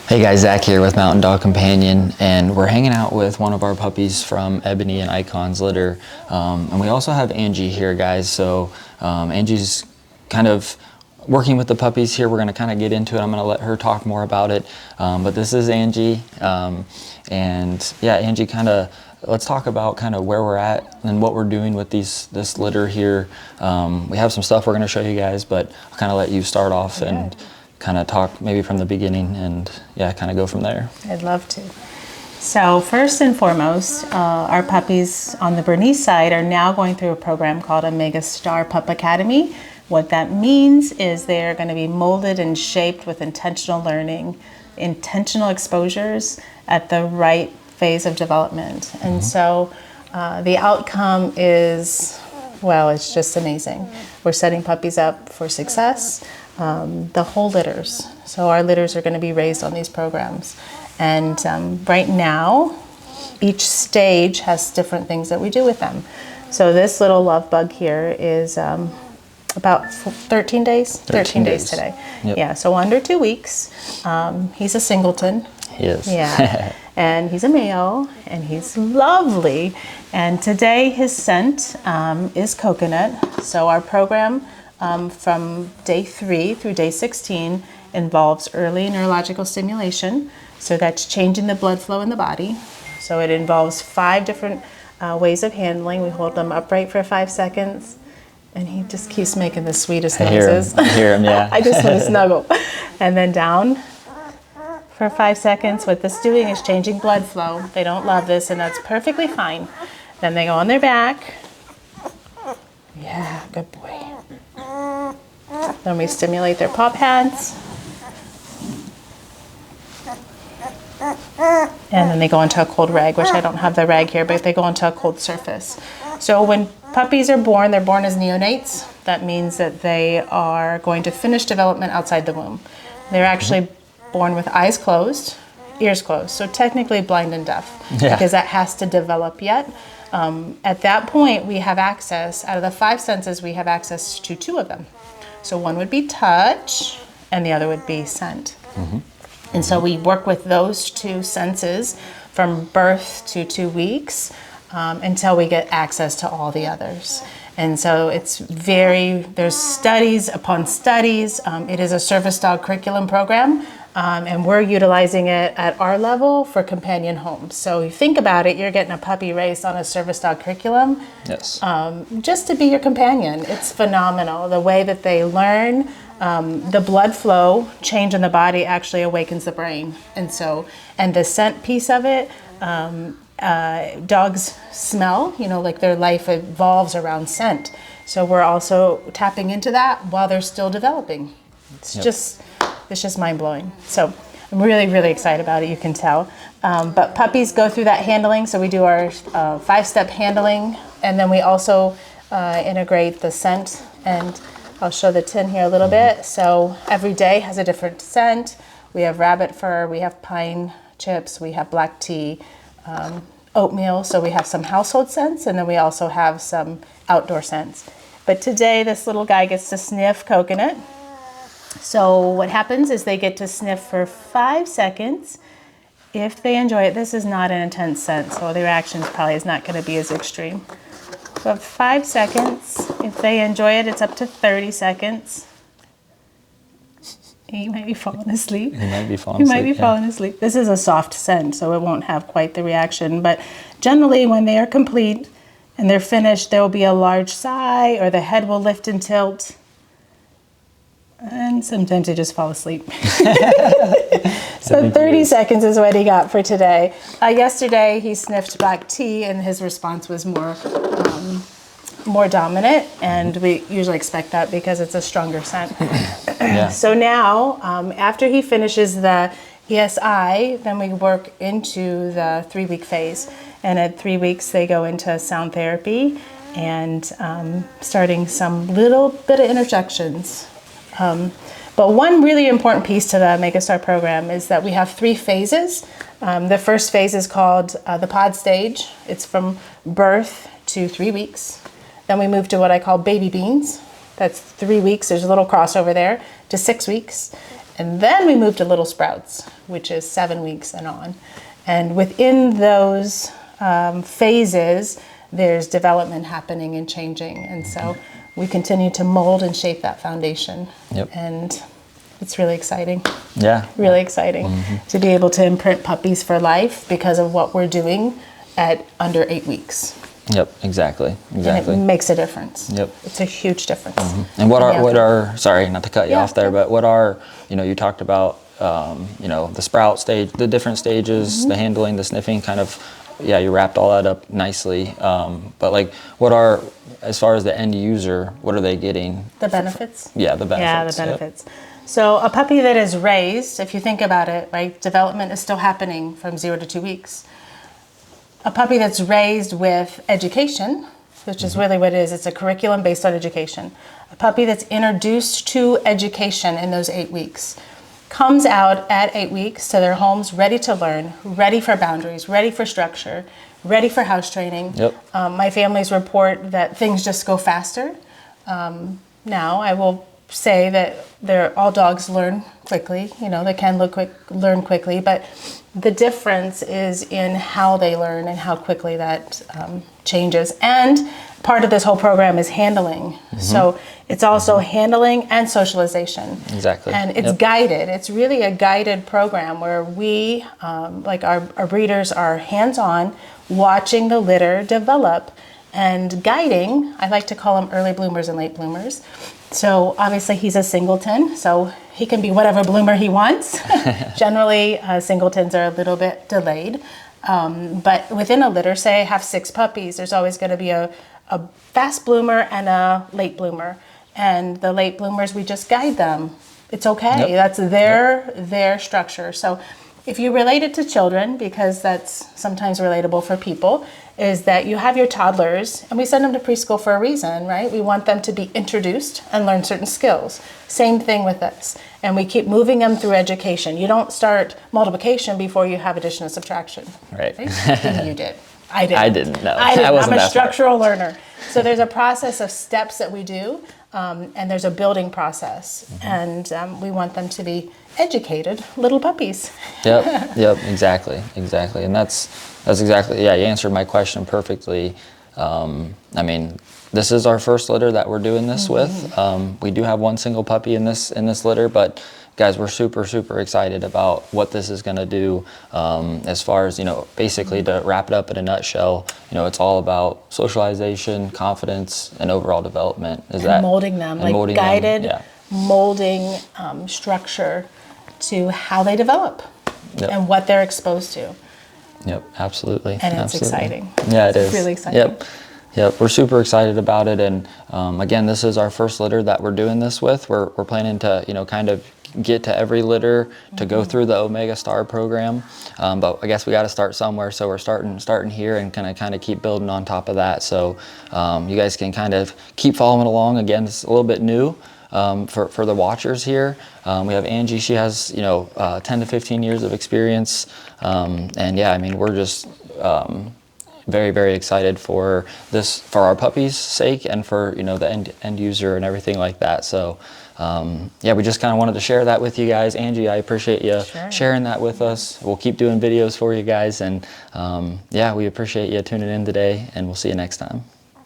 Hey guys, Zach here with Mountain Dog Companion, and we're hanging out with one of our puppies from Ebony and Icon's litter. And we also have Angie here, guys. So Angie's kind of working with the puppies here. We're going to kind of get into it. I'm going to let her talk more about it. But this is Angie. And yeah, Angie, let's talk about kind of where we're at and what we're doing with this litter here. We have some stuff we're going to show you guys, but I'll kind of let you start off and kind of talk maybe from the beginning and yeah, kind of go from there. I'd love to. So first and foremost, our puppies on the Bernese side are now going through a program called Amega Star Pup Academy. What that means is they're going to be molded and shaped with intentional learning, intentional exposures at the right phase of development. And so the outcome is, well, it's just amazing. We're setting puppies up for success. The whole litters. So our litters are going to be raised on these programs. And right now, each stage has different things that we do with them. So this little love bug here is about 13 days? 13 days today. Yep. Yeah, so under 2 weeks. He's a singleton. He is. Yeah, and he's a male, and he's lovely. And today his scent is coconut. So our program from day 3 through day 16 involves early neurological stimulation. So that's changing the blood flow in the body. So it involves 5 different ways of handling. We hold them upright for 5 seconds, and he just keeps making the sweetest noises. I hear him, yeah. I just want to snuggle. And then down for 5 seconds. What this is doing is changing blood flow. They don't love this, and that's perfectly fine. Then they go on their back. Yeah, good boy. Then we stimulate their paw pads. And then they go into a cold rag, which I don't have the rag here, but they go into a cold surface. So when puppies are born, they're born as neonates. That means that they are going to finish development outside the womb. They're actually born with eyes closed, ears closed. So technically blind and deaf, because that has to develop yet. At that point, we have access, out of the 5 senses, we have access to 2 of them. So one would be touch, and the other would be scent. And so we work with those 2 senses from birth to 2 weeks until we get access to all the others. And so there's studies upon studies. It is a service dog curriculum program. And we're utilizing it at our level for companion homes. So you think about it, you're getting a puppy raised on a service dog curriculum. Yes. Just to be your companion. It's phenomenal. The way that they learn, the blood flow change in the body actually awakens the brain. And the scent piece of it, dogs smell, like their life evolves around scent. So we're also tapping into that while they're still developing. It's just mind-blowing. So I'm really, really excited about it, you can tell. But puppies go through that handling. So we do our 5-step handling, and then we also integrate the scent. And I'll show the tin here a little bit. So every day has a different scent. We have rabbit fur, we have pine chips, we have black tea, oatmeal. So we have some household scents, and then we also have some outdoor scents. But today this little guy gets to sniff coconut. So what happens is they get to sniff for 5 seconds. If they enjoy it, this is not an intense scent, so the reaction probably is not going to be as extreme. So 5 seconds. If they enjoy it, it's up to 30 seconds. He might be falling asleep. He might be falling asleep. This is a soft scent, so it won't have quite the reaction. But generally, when they are complete and they're finished, there will be a large sigh, or the head will lift and tilt. And sometimes they just fall asleep. So 30 seconds is what he got for today. Yesterday he sniffed black tea, and his response was more dominant, and we usually expect that because it's a stronger scent. So now, after he finishes the ESI, then we work into the 3-week phase. And at 3 weeks they go into sound therapy and starting some little bit of interjections. But one really important piece to the Amega Star program is that we have 3 phases. The first phase is called the pod stage. It's from birth to 3 weeks. Then we move to what I call baby beans. That's 3 weeks. There's a little crossover there to 6 weeks. And then we moved to Little Sprouts, which is 7 weeks and on. And within those phases, there's development happening and changing. And so we continue to mold and shape that foundation. Yep. And it's really exciting. Yeah. Really exciting to be able to imprint puppies for life because of what we're doing at under 8 weeks. Yep, exactly. And it makes a difference. Yep. It's a huge difference. And what are sorry, not to cut you off there, but what are, you talked about, the sprout stage, the different stages, the handling, the sniffing, kind of, you wrapped all that up nicely. But like, what are, as far as the end user, what are they getting? The benefits? The benefits. Yeah, the benefits. Yep. So a puppy that is raised, if you think about it, right, development is still happening from 0 to 2 weeks. A puppy that's raised with education, which is really what it is, it's a curriculum based on education. A puppy that's introduced to education in those 8 weeks comes out at 8 weeks to their homes ready to learn, ready for boundaries, ready for structure, ready for house training. Yep. My families report that things just go faster. Now, I will say that all dogs learn quickly. They can learn quickly, but the difference is in how they learn and how quickly that changes. And part of this whole program is handling. So it's also handling and socialization. Exactly. And it's guided. It's really a guided program where we, like our breeders, are hands-on, watching the litter develop and guiding. I like to call them early bloomers and late bloomers. So obviously he's a singleton, so he can be whatever bloomer he wants. Generally, singletons are a little bit delayed. But within a litter, say I have 6 puppies, there's always going to be a fast bloomer and a late bloomer. And the late bloomers, we just guide them. It's okay. That's their structure. So if you relate it to children, because that's sometimes relatable for people, is that you have your toddlers, and we send them to preschool for a reason, right? We want them to be introduced and learn certain skills. Same thing with this. And we keep moving them through education. You don't start multiplication before you have addition and subtraction. Right? You did. I didn't. I didn't, no. I'm a structural learner. So there's a process of steps that we do, and there's a building process. And we want them to be educated little puppies. Yep, exactly. And that's exactly, you answered my question perfectly. This is our first litter that we're doing this with. We do have one single puppy in this litter, but guys, we're super, super excited about what this is gonna do as far as, basically to wrap it up in a nutshell, it's all about socialization, confidence, and overall development. Molding them, guided molding structure to how they develop and what they're exposed to. Yep, absolutely. And it's exciting. Yeah, it is. It's really exciting. Yep, we're super excited about it. And again, this is our first litter that we're doing this with. We're planning to, kind of get to every litter to go through the Amega Star program. But I guess we got to start somewhere. So we're starting here and kind of keep building on top of that. So you guys can kind of keep following along. Again, it's a little bit new. For the watchers here, we have Angie. She has 10 to 15 years of experience, and we're just very, very excited for this, for our puppies' sake, and for the end user and everything like that. So we just kind of wanted to share that with you guys. Angie, I appreciate you sharing that with us. We'll keep doing videos for you guys, and we appreciate you tuning in today, and we'll see you next time.